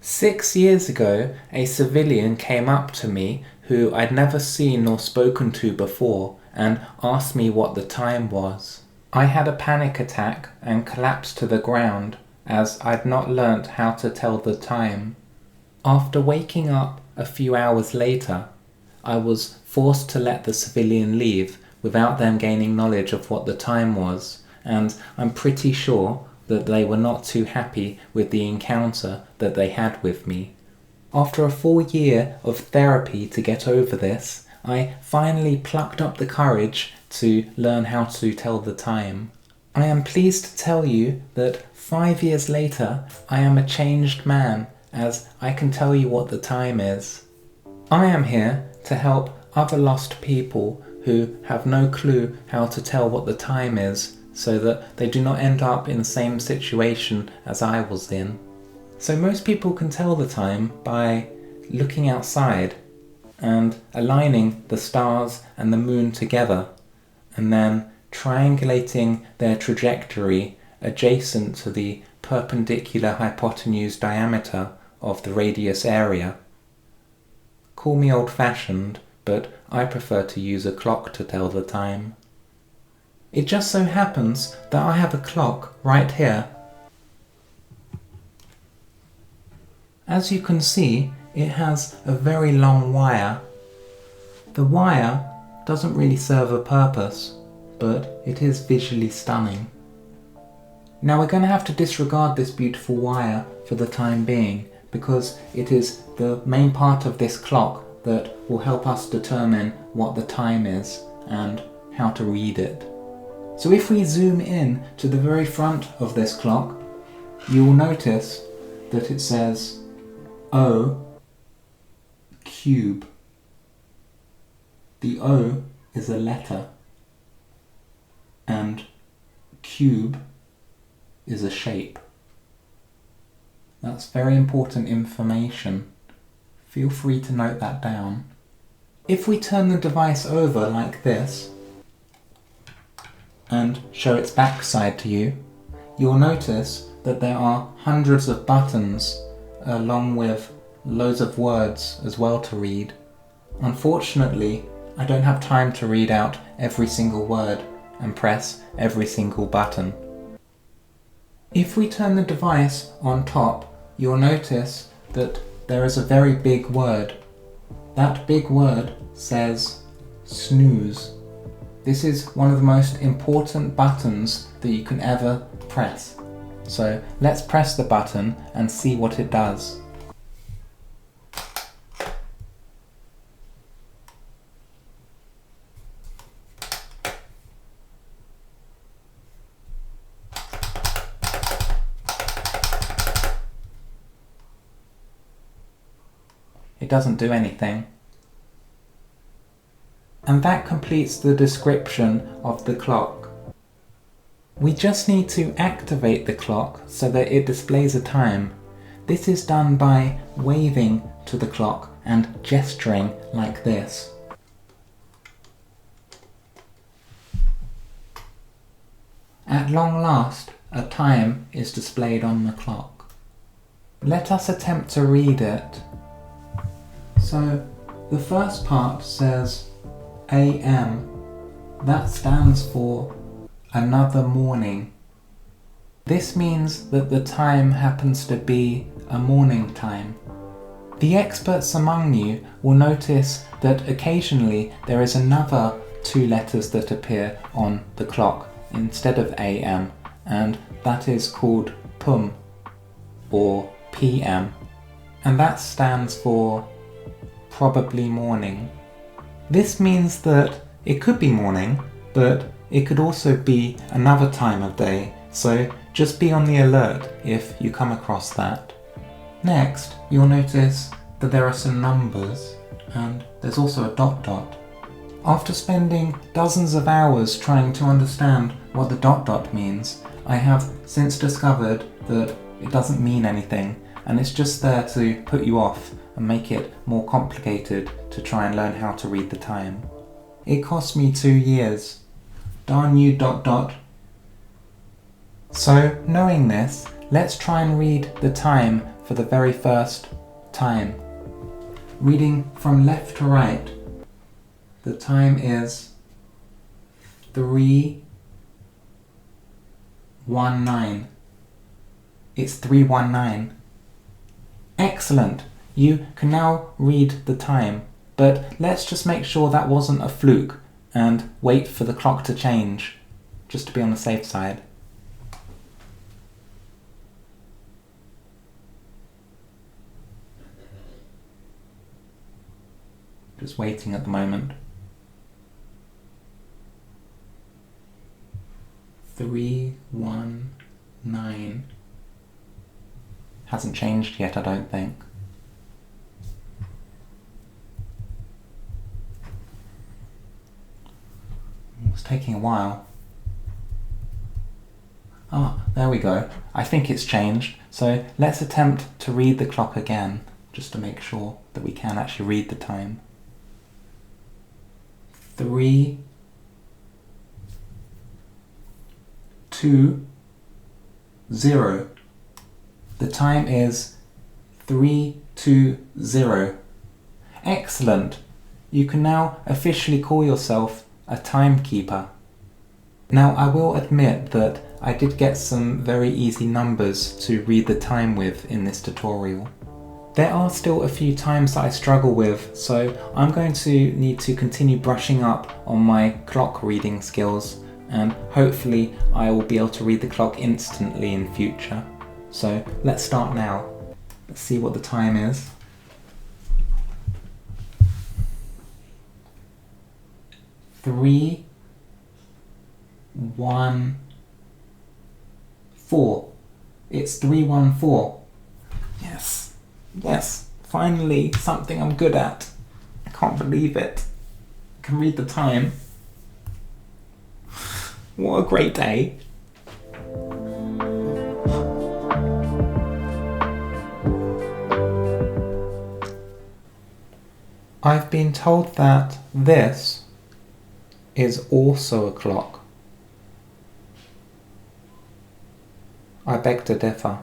6 years ago, a civilian came up to me who I'd never seen nor spoken to before and asked me what the time was. I had a panic attack and collapsed to the ground as I'd not learnt how to tell the time. After waking up a few hours later, I was forced to let the civilian leave without them gaining knowledge of what the time was, and I'm pretty sure that they were not too happy with the encounter that they had with me. After a full year of therapy to get over this, I finally plucked up the courage to learn how to tell the time. I am pleased to tell you that 5 years later, I am a changed man, as I can tell you what the time is. I am here to help other lost people who have no clue how to tell what the time is, so that they do not end up in the same situation as I was in. So most people can tell the time by looking outside and aligning the stars and the moon together, and then triangulating their trajectory adjacent to the perpendicular hypotenuse diameter of the radius area. Call me old-fashioned, but I prefer to use a clock to tell the time. It just so happens that I have a clock right here. As you can see, it has a very long wire. The wire doesn't really serve a purpose, but it is visually stunning. Now we're going to have to disregard this beautiful wire for the time being, because it is the main part of this clock that will help us determine what the time is and how to read it. So if we zoom in to the very front of this clock, you will notice that it says O cube. The O is a letter and cube is a shape. That's very important information. Feel free to note that down. If we turn the device over like this and show its backside to you, you'll notice that there are hundreds of buttons along with loads of words as well to read. Unfortunately, I don't have time to read out every single word and press every single button. If we turn the device on top, you'll notice that there is a very big word. That big word says snooze. This is one of the most important buttons that you can ever press. So let's press the button and see what it does. It doesn't do anything. And that completes the description of the clock. We just need to activate the clock so that it displays a time. This is done by waving to the clock and gesturing like this. At long last, a time is displayed on the clock. Let us attempt to read it. So, the first part says AM. That stands for another morning. This means that the time happens to be a morning time. The experts among you will notice that occasionally there is another 2 letters that appear on the clock instead of AM, and that is called PUM or PM, and that stands for probably morning. This means that it could be morning, but it could also be another time of day, so just be on the alert if you come across that. Next, you'll notice that there are some numbers, and there's also a dot dot. After spending dozens of hours trying to understand what the dot dot means, I have since discovered that it doesn't mean anything, and it's just there to put you off and make it more complicated to try and learn how to read the time. It cost me 2 years. Darn you, dot dot. So, knowing this, let's try and read the time for the very first time. Reading from left to right, the time is 3:19. It's 3:19. Excellent! You can now read the time, but let's just make sure that wasn't a fluke and wait for the clock to change, just to be on the safe side. Just waiting at the moment. 3:19. Hasn't changed yet, I don't think. It's taking a while. Ah, there we go. I think it's changed. So let's attempt to read the clock again, just to make sure that we can actually read the time. 3, 2, 0. The time is 3:20. Excellent! You can now officially call yourself a timekeeper. Now, I will admit that I did get some very easy numbers to read the time with in this tutorial. There are still a few times that I struggle with, so I'm going to need to continue brushing up on my clock reading skills, and hopefully I will be able to read the clock instantly in future. So let's start now. Let's see what the time is. 3:14. It's 3:14. Yes, yes, finally something I'm good at. I can't believe it. I can read the time. What a great day. I've been told that this is also a clock. I beg to differ.